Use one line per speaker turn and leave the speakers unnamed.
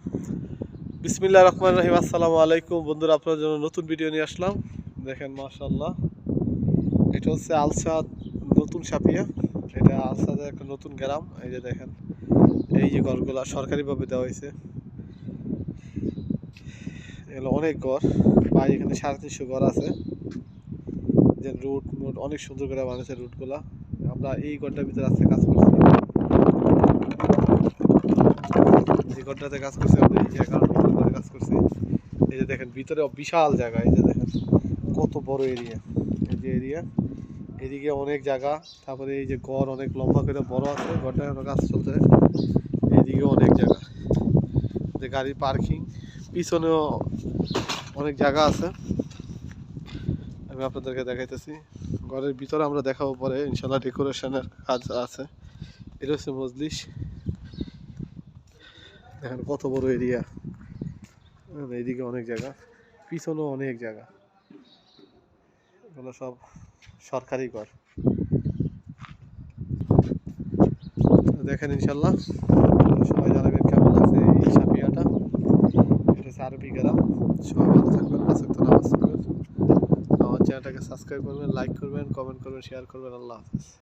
বিসমিল্লাহির রহমানির রহিম। আসসালামু আলাইকুম বন্ধুরা, আপনার জন্য নতুন ভিডিও নিয়ে আসলাম। দেখেন মাশাআল্লাহ, এটা হচ্ছে আলসাদ নতুন সাপিয়া। এটা আলসাদের একটা নতুন গ্রাম। এই যে দেখেন, এই যে ঘরগুলা সরকারিভাবে দেওয়া হয়েছে। এগুলো অনেক ঘর, প্রায় এখানে 350 ঘর আছে। যে রুট মুট অনেক সুন্দর করে বানিয়েছে রুটগুলা। আমরা এই ঘরটার ভিতরে আজকে কাজ করছি। এই ঘরটাতে কাজ করছি আমরা, এই যে 11 নম্বর ঘরে কাজ করছি। এই যে দেখেন ভিতরে বিশাল জায়গা, এই যে দেখেন কত বড় এরিয়া। এই যে এরিয়া, এদিকে অনেক জায়গা। তারপরে এই যে ঘর অনেক লম্বা করে বড় আছে, ঘরটা এখনো কাজ চলছে। এইদিকে অনেক জায়গা, যে গাড়ি পার্কিং, পিছনেও অনেক জায়গা আছে। আমি আপনাদেরকে দেখাইতেছি। ঘরের ভিতরে আমরা দেখাবো পরে ইনশাল্লাহ, ডেকোরেশনের কাজ আছে। এটা হচ্ছে মজলিস। দেখেন কত বড় এরিয়া। এইদিকে অনেক জায়গা, পিছনেও অনেক জায়গা। এগুলো সব সরকারি ঘর। দেখেন ইনশাল্লাহ, সবাই জানাবেন কেমন লাগছে এই সাপিয়াটা। এটা হচ্ছে আরবি গ্রাম। সবাই ভালো থাকবেন, পাঁচ ওয়াক্ত নামাজ পড়বেন। আমার চ্যানেলটাকে সাবস্ক্রাইব করবেন, লাইক করবেন, কমেন্ট করবেন, শেয়ার করবেন। আল্লাহ হাফেজ।